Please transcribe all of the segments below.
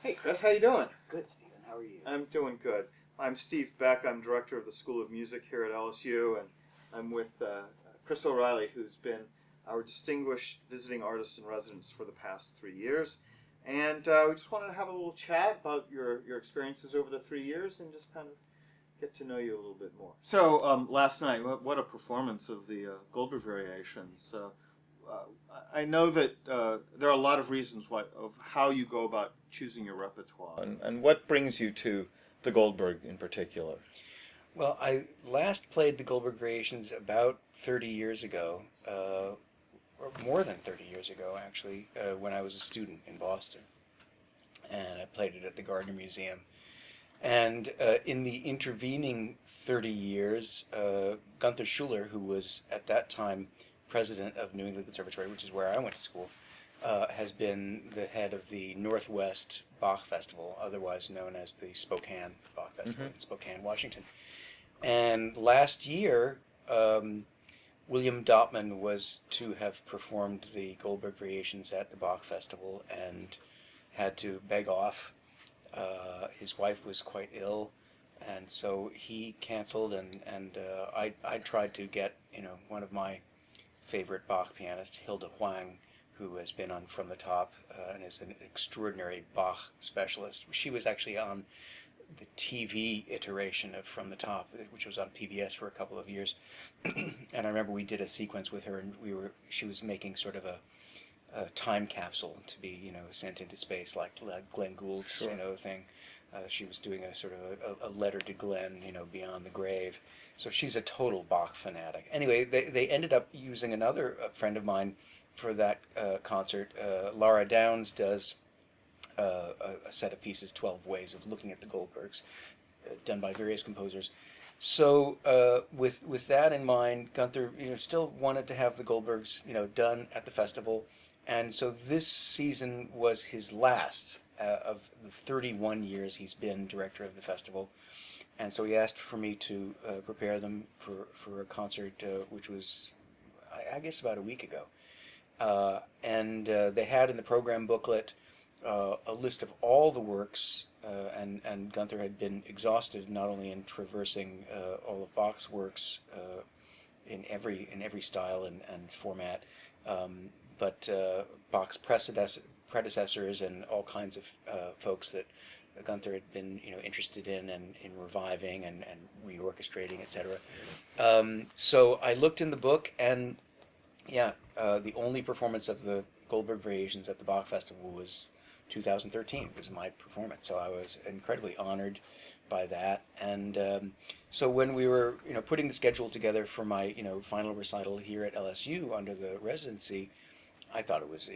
Hey Chris, how you doing? Good, Stephen. How are you? I'm doing good. I'm Steve Beck. I'm director of the School of Music here at LSU, and I'm with Chris O'Reilly, who's been our distinguished visiting artist in residence for the past 3 years. And we just wanted to have a little chat about your experiences over the 3 years and just kind of get to know you a little bit more. So last night, what a performance of the Goldberg Variations. I know that there are a lot of reasons of how you go about choosing your repertoire. And what brings you to the Goldberg in particular? Well, I last played the Goldberg Variations about 30 years ago, or more than 30 years ago, actually, when I was a student in Boston. And I played it at the Gardner Museum. And in the intervening 30 years, Gunther Schuller, who was at that time president of New England Conservatory, which is where I went to school, has been the head of the Northwest Bach Festival, otherwise known as the Spokane Bach Festival in Spokane, Washington. And last year, William Dotman was to have performed the Goldberg Variations at the Bach Festival and had to beg off. His wife was quite ill, and so he canceled, and I tried to get one of my favorite Bach pianist, Hilda Huang, who has been on From the Top and is an extraordinary Bach specialist. She was actually on the TV iteration of From the Top, which was on PBS for a couple of years. And I remember we did a sequence with her, and she was making sort of a time capsule to be sent into space, like Glenn Gould's thing. She was doing a sort of a letter to Glenn, beyond the grave. So she's a total Bach fanatic. Anyway, they ended up using another friend of mine for that concert. Laura Downs does a set of pieces, 12 Ways of Looking at the Goldbergs, done by various composers. So with that in mind, Gunther still wanted to have the Goldbergs done at the festival, and so this season was his last of the 31 years he's been director of the festival. And so he asked for me to prepare them for a concert, which was, I guess, about a week ago. And they had in the program booklet a list of all the works, and Gunther had been exhaustive not only in traversing all of Bach's works in every style and format, but Bach's predecessors and all kinds of folks that Gunther had been interested in and in reviving and reorchestrating, etc. So I looked in the book, and the only performance of the Goldberg Variations at the Bach Festival was 2013 was my performance. So I was incredibly honored by that. And so when we were putting the schedule together for my final recital here at LSU under the residency, I thought it was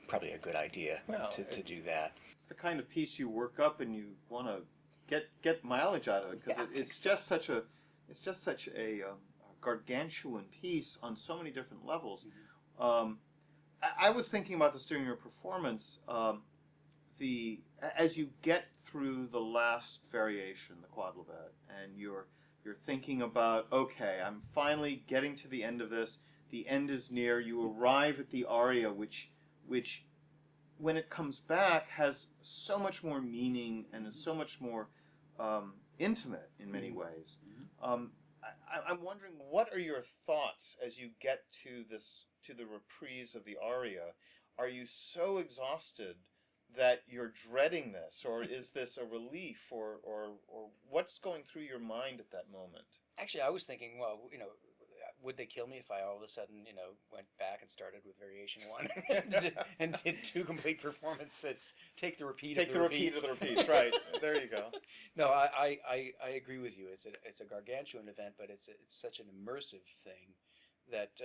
probably a good idea to do that. It's the kind of piece you work up and you want to get mileage out of it, because it's just such a gargantuan piece on so many different levels. I was thinking about this during your performance. As you get through the last variation, the quadlibet, and you're thinking about, okay, I'm finally getting to the end of this. The end is near. You arrive at the aria, which when it comes back has so much more meaning and is so much more intimate in many ways. I'm wondering, what are your thoughts as you get to the reprise of the aria? Are you so exhausted that you're dreading this, or is this a relief, or what's going through your mind at that moment? Actually, I was thinking, well, would they kill me if I all of a sudden, went back and started with Variation 1 and did 2 complete performances? Take the repeat of the repeats. Take the repeat of the repeats, right. There you go. No, I agree with you. It's a gargantuan event, but it's such an immersive thing that,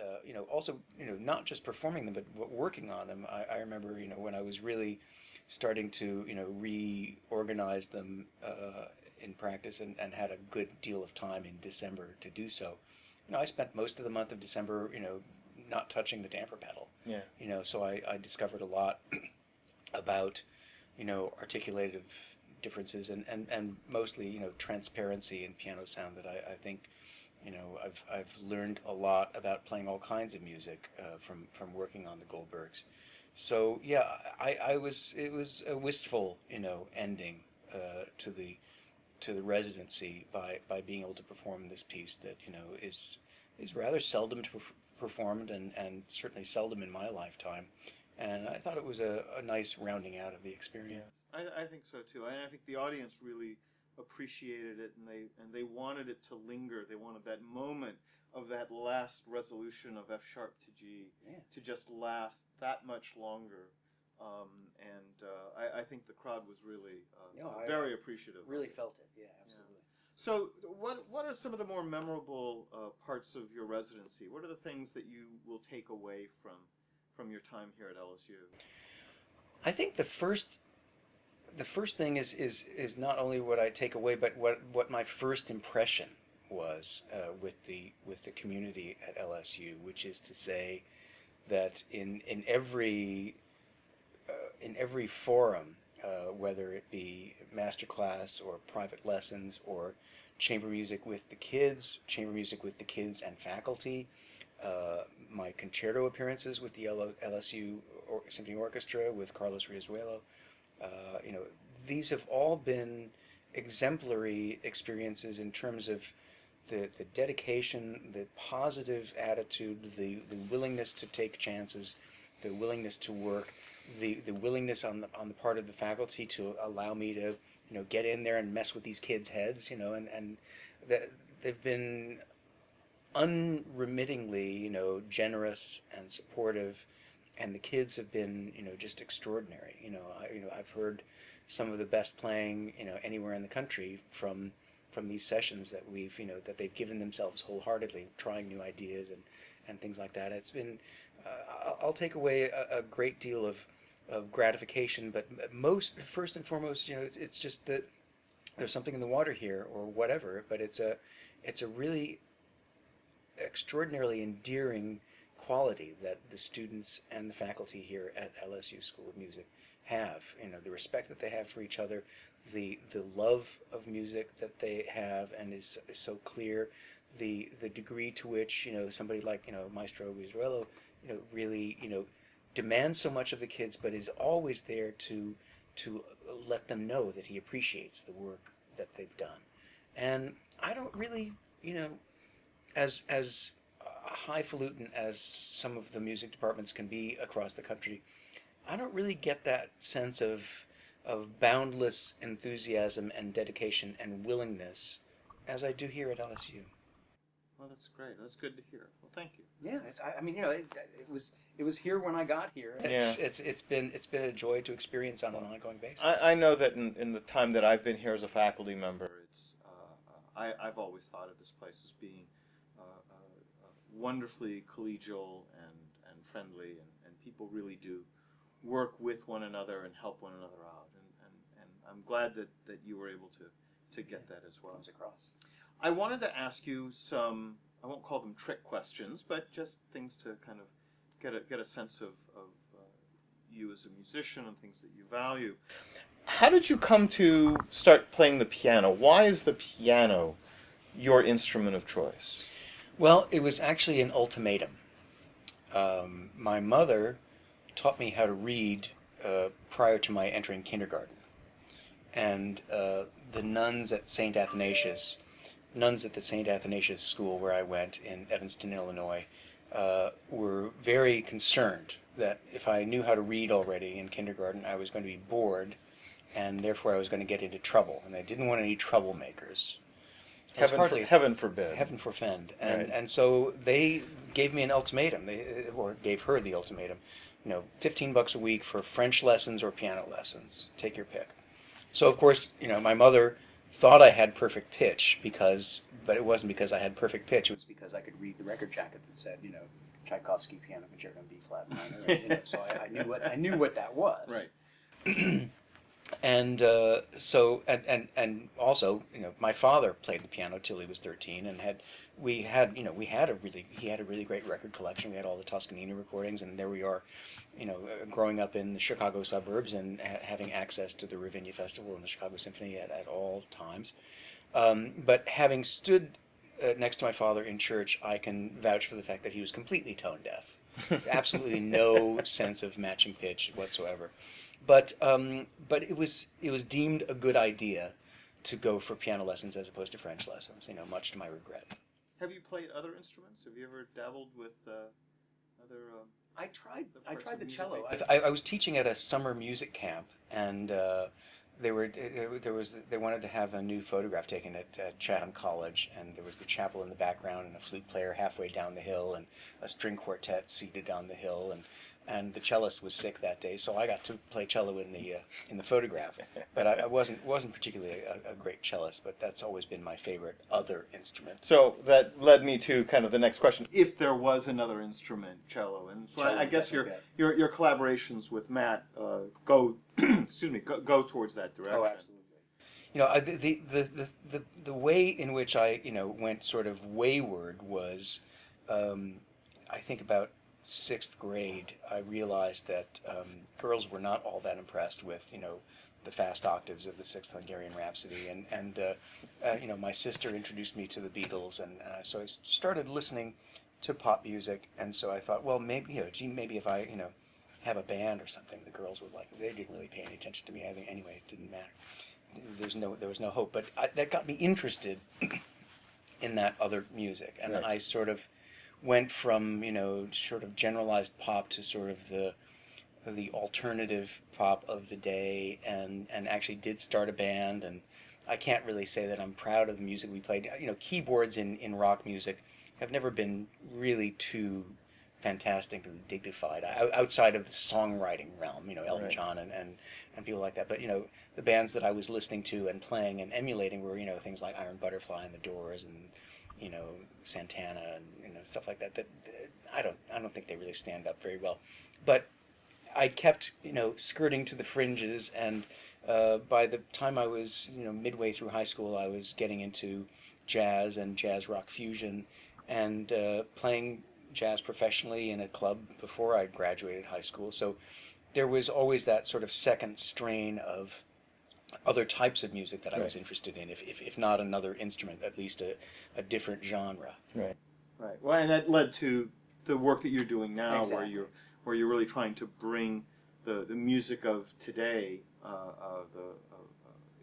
also, not just performing them, but working on them. I remember, when I was really starting to, reorganize them in practice and had a good deal of time in December to do so. I spent most of the month of December, not touching the damper pedal. Yeah. So I discovered a lot about, articulative differences and mostly, transparency in piano sound that I think, I've learned a lot about playing all kinds of music from working on the Goldbergs. So yeah, it was a wistful, ending to the residency by being able to perform this piece that is rather seldom performed and certainly seldom in my lifetime. And I thought it was a nice rounding out of the experience. I think so too. I think the audience really appreciated it, and they wanted it to linger. They wanted that moment of that last resolution of F sharp to G to just last that much longer. I think the crowd was really very appreciative. Really felt it. Yeah, absolutely. So, what are some of the more memorable parts of your residency? What are the things that you will take away from your time here at LSU? I think the first thing is not only what I take away, but what my first impression was with the community at LSU, which is to say that in every forum, whether it be masterclass or private lessons or chamber music with the kids, and faculty, my concerto appearances with the LSU Symphony Orchestra with Carlos Riazuelo, these have all been exemplary experiences in terms of the dedication, the positive attitude, the willingness to take chances, the willingness to work, the willingness on the part of the faculty to allow me to get in there and mess with these kids' heads, and they've been unremittingly generous and supportive, and the kids have been just extraordinary. I've heard some of the best playing anywhere in the country from these sessions that that they've given themselves wholeheartedly, trying new ideas and things like that. It's been I'll take away a great deal of gratification, but first and foremost, it's just that there's something in the water here or whatever, but it's a really extraordinarily endearing quality that the students and the faculty here at LSU School of Music have. The respect that they have for each other, the love of music that they have, and is so clear, the degree to which somebody like Maestro Riazuelo really demands so much of the kids, but is always there to let them know that he appreciates the work that they've done. And I don't really as highfalutin as some of the music departments can be across the country, I don't really get that sense of boundless enthusiasm and dedication and willingness as I do here at LSU. Well, that's great. That's good to hear. Well, thank you. Yeah, it was here when I got here. It's been a joy to experience on an ongoing basis. I know that in the time that I've been here as a faculty member, I've always thought of this place as being wonderfully collegial and friendly, and people really do work with one another and help one another out. And I'm glad that you were able to get that as well. Comes across. I wanted to ask you some, I won't call them trick questions, but just things to kind of get a sense of you as a musician and things that you value. How did you come to start playing the piano? Why is the piano your instrument of choice? Well, it was actually an ultimatum. My mother taught me how to read prior to my entering kindergarten. And the nuns at the St. Athanasius School where I went in Evanston, Illinois, were very concerned that if I knew how to read already in kindergarten, I was going to be bored, and therefore I was going to get into trouble. And they didn't want any troublemakers. Heaven forbid. Heaven forfend. Right. And so they gave me an ultimatum, or gave her the ultimatum, $15 a week for French lessons or piano lessons. Take your pick. So, of course, my mother thought I had perfect pitch, but it wasn't because I had perfect pitch. It was because I could read the record jacket that said, Tchaikovsky Piano Concerto in B flat minor. So I knew what that was. Right. And also, my father played the piano till he was 13, and he had a really great record collection. We had all the Toscanini recordings, and there we are, growing up in the Chicago suburbs and having access to the Ravinia Festival and the Chicago Symphony at all times. But having stood next to my father in church, I can vouch for the fact that he was completely tone deaf. Absolutely no sense of matching pitch whatsoever. But it was deemed a good idea to go for piano lessons as opposed to French lessons. Much to my regret. Have you played other instruments? Have you ever dabbled with other I tried. I parts tried of the music cello. making? I was teaching at a summer music camp, and they wanted to have a new photograph taken at Chatham College, and there was the chapel in the background, and a flute player halfway down the hill, and a string quartet seated on the hill, and the cellist was sick that day, so I got to play cello in the photograph. But I wasn't particularly a great cellist, but that's always been my favorite other instrument. So that led me to kind of the next question: if there was another instrument, cello, and so Cello, I guess definitely, your collaborations with Matt go excuse me go towards that direction. Oh, absolutely. The way in which I went sort of wayward was, I think about sixth grade. I realized that girls were not all that impressed with the fast octaves of the Sixth Hungarian Rhapsody, and my sister introduced me to the Beatles, and so I started listening to pop music, and so I thought, well, maybe maybe if I have a band or something, the girls would like it. They didn't really pay any attention to me. I think anyway, it didn't matter. There was no hope, but that got me interested in that other music, and Right. I sort of went from sort of generalized pop to sort of the alternative pop of the day, and actually did start a band. And I can't really say that I'm proud of the music we played. Keyboards in rock music have never been really too fantastically dignified outside of the songwriting realm, Elton Right. John and people like that. But the bands that I was listening to and playing and emulating were things like Iron Butterfly and the Doors and Santana and stuff like that. That I don't think they really stand up very well. But I kept skirting to the fringes, and by the time I was midway through high school, I was getting into jazz and jazz rock fusion, and playing jazz professionally in a club before I graduated high school. So there was always that sort of second strain of other types of music that I was Right. interested in, if not another instrument, at least a different genre. Right. Right. Well, and that led to the work that you're doing now, Exactly. where you're really trying to bring the music of today,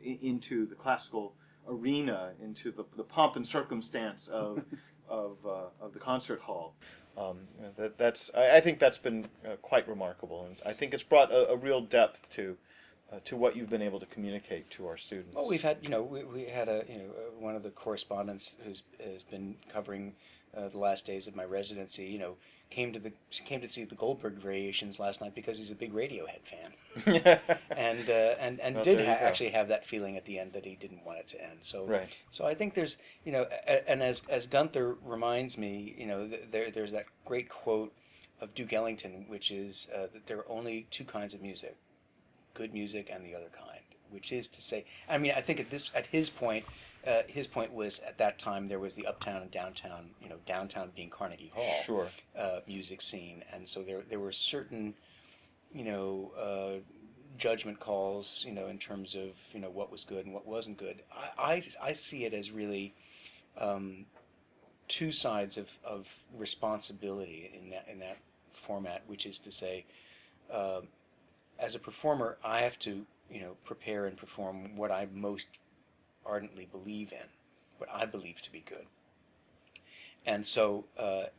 into the classical arena, into the pomp and circumstance of of the concert hall. I think that's been quite remarkable, and I think it's brought a real depth to what you've been able to communicate to our students. Well, we've had, we had one of the correspondents who's has been covering the last days of my residency. Came to see the Goldberg Variations last night because he's a big Radiohead fan, and Well, did there you go. actually have that feeling at the end that he didn't want it to end. So, Right. so I think there's, and as Gunther reminds me, there's that great quote of Duke Ellington, which is that there are only two kinds of music: good music and the other kind, which is to say, I mean, I think at his point was at that time there was the uptown and downtown, downtown being Carnegie Hall, Sure. music scene, and so there were certain, judgment calls, in terms of what was good and what wasn't good. I see it as really two sides of responsibility in that format, which is to say, as a performer, I have to prepare and perform what I most ardently believe in, what I believe to be good. And so,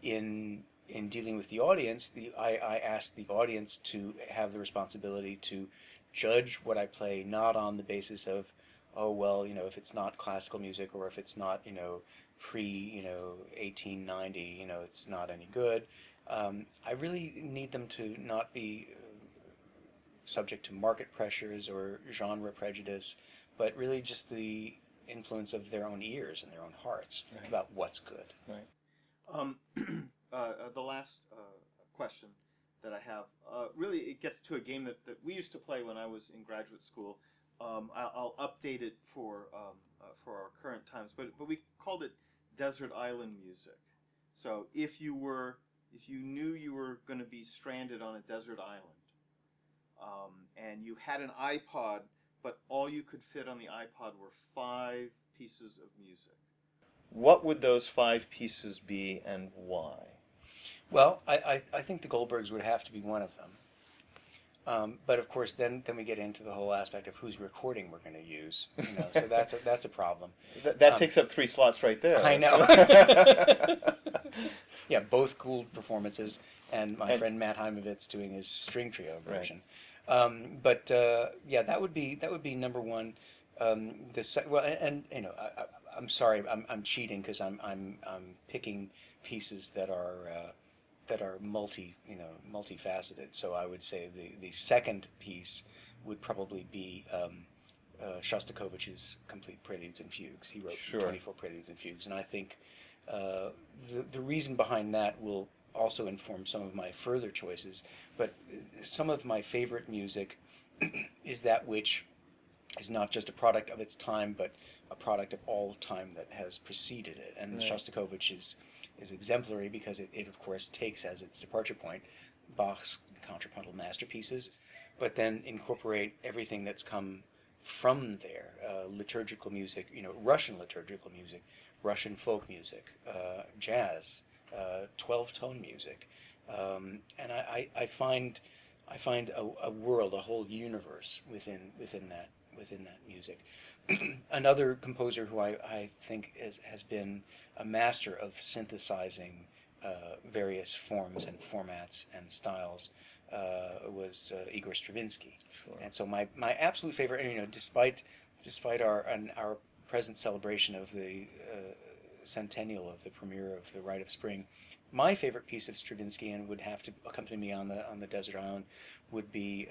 in dealing with the audience, I ask the audience to have the responsibility to judge what I play, not on the basis of, oh well, if it's not classical music, or if it's not pre 1890, it's not any good. I really need them to not be subject to market pressures or genre prejudice, but really just the influence of their own ears and their own hearts Right. about what's good. Right. The last question that I have, really it gets to a game that we used to play when I was in graduate school. I'll update it for our current times, but we called it desert island music. So if you knew you were going to be stranded on a desert island, and you had an iPod, but all you could fit on the iPod were 5 pieces of music, what would those 5 pieces be, and why? Well, I think the Goldbergs would have to be one of them. But of course, then we get into the whole aspect of whose recording we're going to use. So that's a problem. That takes up 3 slots right there. I know. Yeah, both Gould performances, and my friend Matt Heimovitz doing his string trio version. Right. But yeah, that would be number one. I'm sorry, I'm cheating because I'm picking pieces that are multifaceted. So I would say the second piece would probably be Shostakovich's Complete Preludes and Fugues. He wrote 24 Preludes and Fugues, and I think the reason behind that will also inform some of my further choices. But some of my favorite music is that which is not just a product of its time, but a product of all time that has preceded it. And Shostakovich is exemplary because it of course takes as its departure point Bach's contrapuntal masterpieces, but then incorporate everything that's come from there, liturgical music, Russian liturgical music, Russian folk music, jazz, 12-tone music, and I find a world, a whole universe within that music. Another composer who I think has been a master of synthesizing various forms and formats and styles was Igor Stravinsky. Sure. And so my absolute favorite, despite our present celebration of the centennial of the premiere of The Rite of Spring, my favorite piece of Stravinsky, and would have to accompany me on the desert island, would be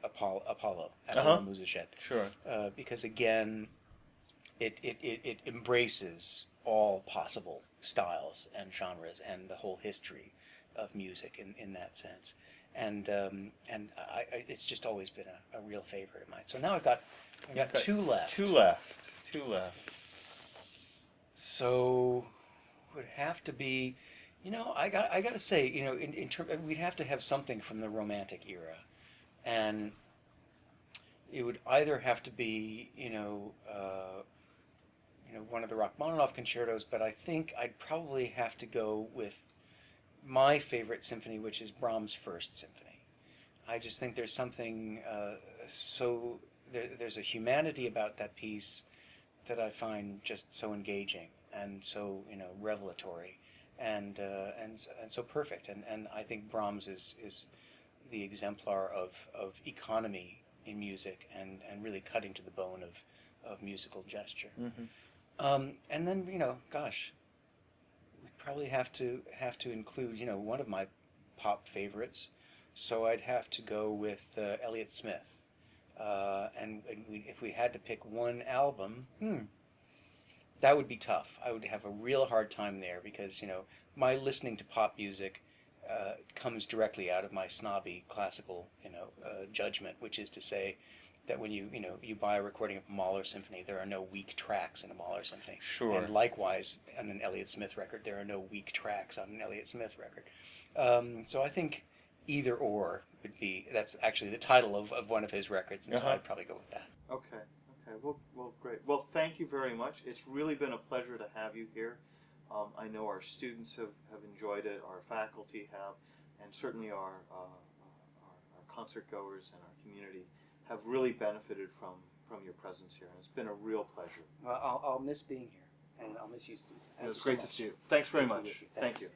Apollo at La Musicette. Sure. Because again, it embraces all possible styles and genres and the whole history of music in that sense. And it's just always been a real favorite of mine. So now I've got two left. Two left. So would have to be, I got to say, in term, we'd have to have something from the Romantic era, and it would either have to be, one of the Rachmaninoff concertos, but I think I'd probably have to go with my favorite symphony, which is Brahms' First Symphony. I just think there's something there's a humanity about that piece that I find just so engaging and so revelatory and so perfect. And I think Brahms is the exemplar of economy in music and really cutting to the bone of musical gesture. Mm-hmm. And then we'd probably have to include one of my pop favorites. So I'd have to go with Elliott Smith. If we had to pick one album, that would be tough. I would have a real hard time there because, my listening to pop music comes directly out of my snobby classical, judgment, which is to say that when you buy a recording of a Mahler symphony, there are no weak tracks in a Mahler symphony. Sure. And likewise, on an Elliott Smith record, there are no weak tracks on an Elliott Smith record. So I think either or would be, that's actually the title of one of his records, and so I'd probably go with that. Okay. Well, great. Well, thank you very much. It's really been a pleasure to have you here. I know our students have enjoyed it, our faculty have, and certainly our concert goers and our community have really benefited from your presence here, and it's been a real pleasure. Well, I'll miss being here, and I'll miss you, Steve. It was great to see you. Thanks very much. Thank you.